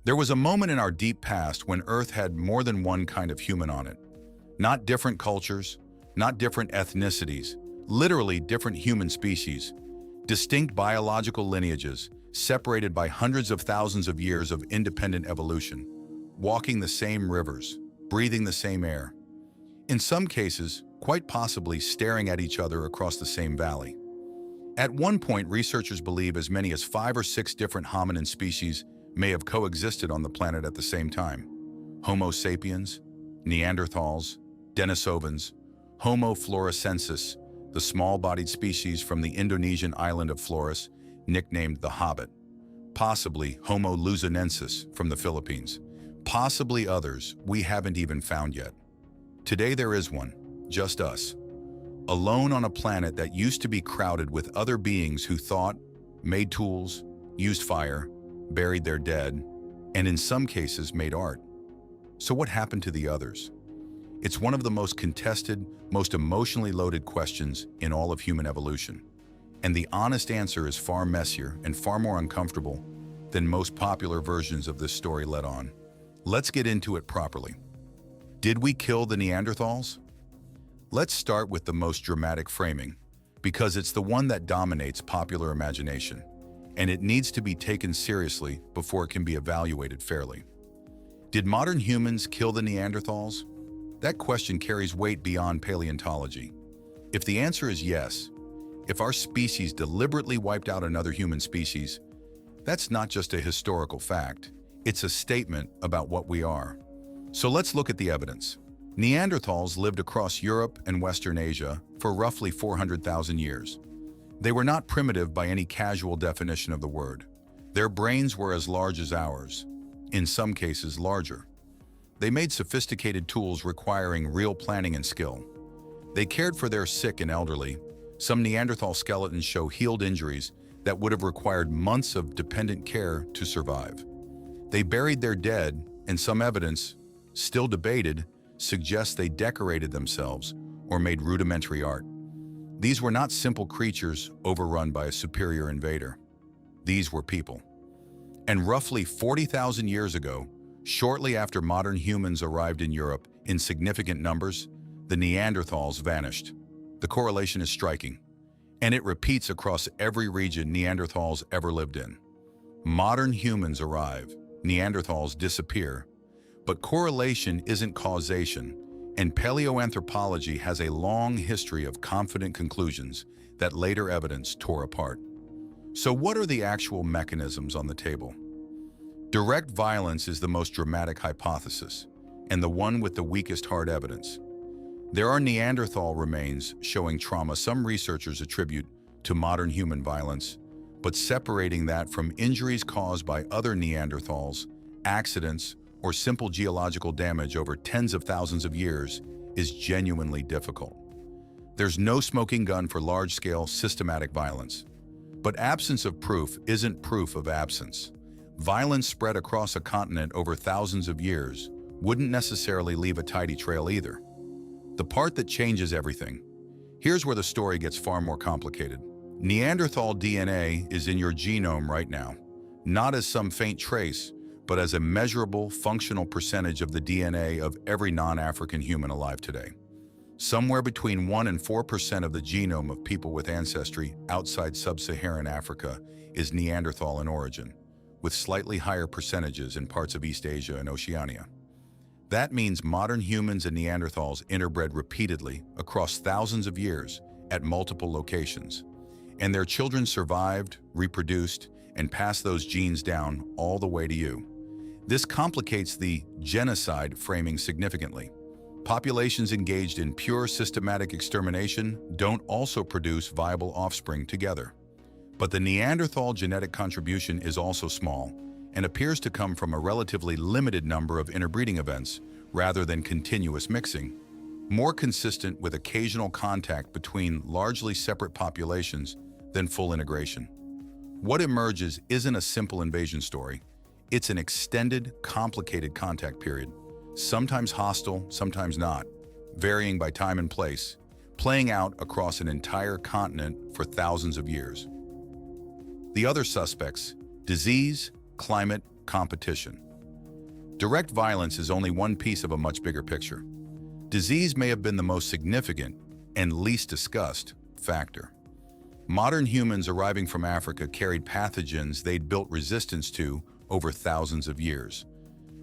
There was a moment in our deep past when Earth had more than one kind of human on it. Not different cultures, not different ethnicities, literally different human species, distinct biological lineages, separated by hundreds of thousands of years of independent evolution, walking the same rivers, breathing the same air. In some cases, quite possibly staring at each other across the same valley. At one point, researchers believe as many as 5 or 6 different hominin species may have coexisted on the planet at the same time. Homo sapiens, Neanderthals, Denisovans, Homo floresiensis, the small-bodied species from the Indonesian island of Flores, nicknamed the Hobbit. Possibly Homo luzonensis from the Philippines. Possibly others we haven't even found yet. Today there is one, just us. Alone on a planet that used to be crowded with other beings who thought, made tools, used fire, buried their dead, and in some cases made art. So what happened to the others? It's one of the most contested, most emotionally loaded questions in all of human evolution. And the honest answer is far messier and far more uncomfortable than most popular versions of this story let on. Let's get into it properly. Did we kill the Neanderthals? Let's start with the most dramatic framing, because it's the one that dominates popular imagination, and it needs to be taken seriously before it can be evaluated fairly. Did modern humans kill the Neanderthals? That question carries weight beyond paleontology. If the answer is yes, if our species deliberately wiped out another human species, that's not just a historical fact, it's a statement about what we are. So let's look at the evidence. Neanderthals lived across Europe and Western Asia for roughly 400,000 years. They were not primitive by any casual definition of the word. Their brains were as large as ours, in some cases larger. They made sophisticated tools requiring real planning and skill. They cared for their sick and elderly. Some Neanderthal skeletons show healed injuries that would have required months of dependent care to survive. They buried their dead, and some evidence, still debated, suggests they decorated themselves or made rudimentary art. These were not simple creatures overrun by a superior invader. These were people. And roughly 40,000 years ago, shortly after modern humans arrived in Europe in significant numbers, the Neanderthals vanished. The correlation is striking, and it repeats across every region Neanderthals ever lived in. Modern humans arrive, Neanderthals disappear, but correlation isn't causation, and paleoanthropology has a long history of confident conclusions that later evidence tore apart. So what are the actual mechanisms on the table? Direct violence is the most dramatic hypothesis, and the one with the weakest hard evidence. There are Neanderthal remains showing trauma some researchers attribute to modern human violence, but separating that from injuries caused by other Neanderthals, accidents, or simple geological damage over tens of thousands of years is genuinely difficult. There's no smoking gun for large-scale, systematic violence. But absence of proof isn't proof of absence. Violence spread across a continent over thousands of years wouldn't necessarily leave a tidy trail either. The part that changes everything. Here's where the story gets far more complicated. Neanderthal DNA is in your genome right now, not as some faint trace, but as a measurable, functional percentage of the DNA of every non-African human alive today. Somewhere between 1% and 4% of the genome of people with ancestry outside sub-Saharan Africa is Neanderthal in origin, with slightly higher percentages in parts of East Asia and Oceania. That means modern humans and Neanderthals interbred repeatedly across thousands of years at multiple locations, and their children survived, reproduced, and passed those genes down all the way to you. This complicates the genocide framing significantly. Populations engaged in pure systematic extermination don't also produce viable offspring together. But the Neanderthal genetic contribution is also small and appears to come from a relatively limited number of interbreeding events rather than continuous mixing, more consistent with occasional contact between largely separate populations than full integration. What emerges isn't a simple invasion story. It's an extended, complicated contact period, sometimes hostile, sometimes not, varying by time and place, playing out across an entire continent for thousands of years. The other suspects: disease, climate, competition. Direct violence is only one piece of a much bigger picture. Disease may have been the most significant and least discussed factor. Modern humans arriving from Africa carried pathogens they'd built resistance to over thousands of years.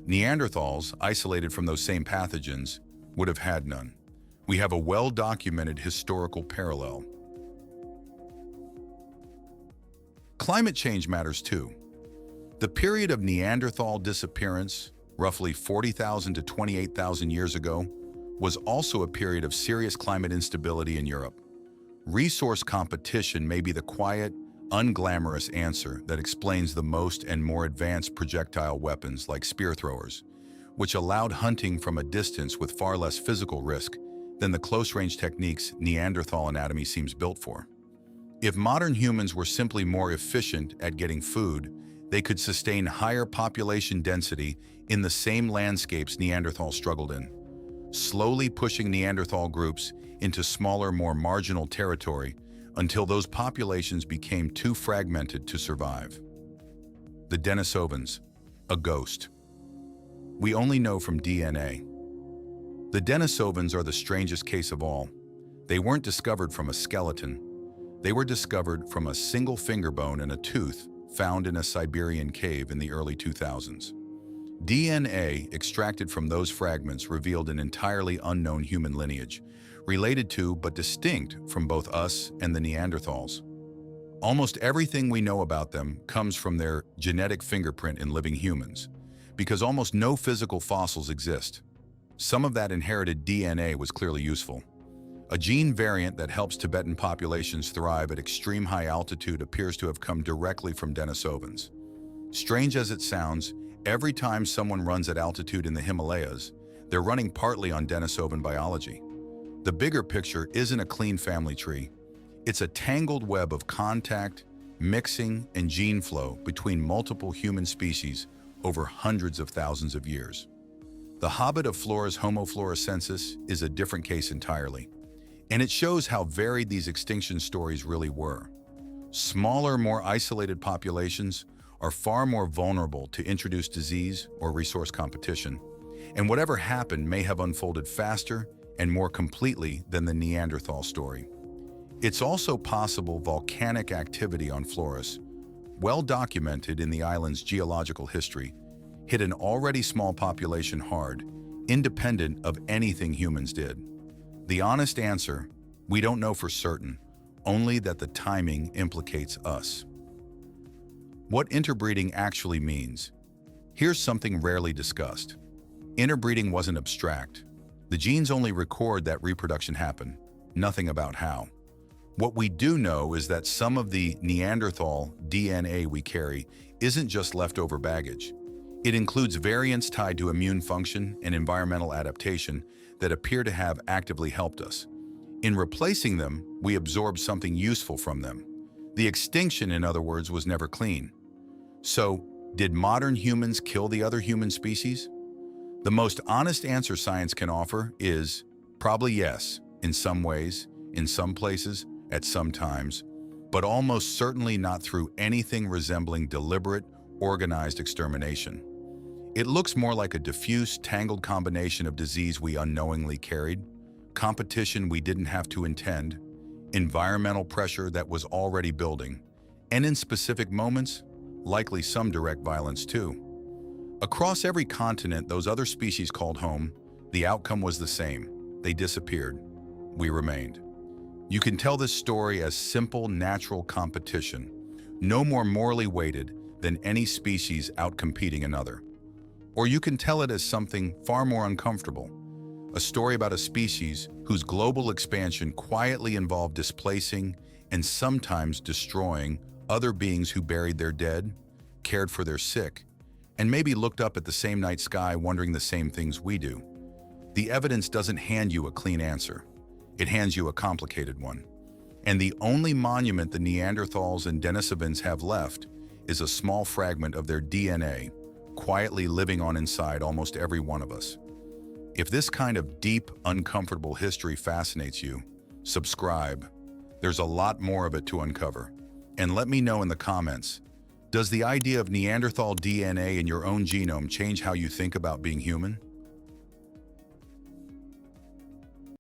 Neanderthals, isolated from those same pathogens, would have had none. We have a well-documented historical parallel. Climate change matters too. The period of Neanderthal disappearance, roughly 40,000 to 28,000 years ago, was also a period of serious climate instability in Europe. Resource competition may be the quiet, unglamorous answer that explains the most and more advanced projectile weapons like spear throwers, which allowed hunting from a distance with far less physical risk than the close-range techniques Neanderthal anatomy seems built for. If modern humans were simply more efficient at getting food, they could sustain higher population density in the same landscapes Neanderthals struggled in, slowly pushing Neanderthal groups into smaller, more marginal territory until those populations became too fragmented to survive. The Denisovans, a ghost. We only know from DNA. The Denisovans are the strangest case of all. They weren't discovered from a skeleton. They were discovered from a single finger bone and a tooth found in a Siberian cave in the early 2000s. DNA extracted from those fragments revealed an entirely unknown human lineage, related to but distinct from both us and the Neanderthals. Almost everything we know about them comes from their genetic fingerprint in living humans, because almost no physical fossils exist. Some of that inherited DNA was clearly useful. A gene variant that helps Tibetan populations thrive at extreme high altitude appears to have come directly from Denisovans. Strange as it sounds, every time someone runs at altitude in the Himalayas, they're running partly on Denisovan biology. The bigger picture isn't a clean family tree. It's a tangled web of contact, mixing, and gene flow between multiple human species over hundreds of thousands of years. The hobbit of Flora's Homo floresiensis is a different case entirely, and it shows how varied these extinction stories really were. Smaller, more isolated populations are far more vulnerable to introduced disease or resource competition, and whatever happened may have unfolded faster and more completely than the Neanderthal story. It's also possible volcanic activity on Flores, well documented in the island's geological history, hit an already small population hard, independent of anything humans did. The honest answer, we don't know for certain, only that the timing implicates us. What interbreeding actually means. Here's something rarely discussed. Interbreeding wasn't abstract. The genes only record that reproduction happened, nothing about how. What we do know is that some of the Neanderthal DNA we carry isn't just leftover baggage. It includes variants tied to immune function and environmental adaptation that appear to have actively helped us. In replacing them, we absorb something useful from them. The extinction, in other words, was never clean. So, did modern humans kill the other human species? The most honest answer science can offer is probably yes, in some ways, in some places, at some times, but almost certainly not through anything resembling deliberate, organized extermination. It looks more like a diffuse, tangled combination of disease we unknowingly carried, competition we didn't have to intend, environmental pressure that was already building, and in specific moments, likely some direct violence too. Across every continent those other species called home, the outcome was the same. They disappeared. We remained. You can tell this story as simple, natural competition, no more morally weighted than any species outcompeting another. Or you can tell it as something far more uncomfortable, a story about a species whose global expansion quietly involved displacing and sometimes destroying other beings who buried their dead, cared for their sick, and maybe looked up at the same night sky wondering the same things we do. The evidence doesn't hand you a clean answer. It hands you a complicated one. And the only monument the Neanderthals and Denisovans have left is a small fragment of their DNA, quietly living on inside almost every one of us. If this kind of deep, uncomfortable history fascinates you, subscribe. There's a lot more of it to uncover. And let me know in the comments, Does the idea of Neanderthal DNA in your own genome change how you think about being human?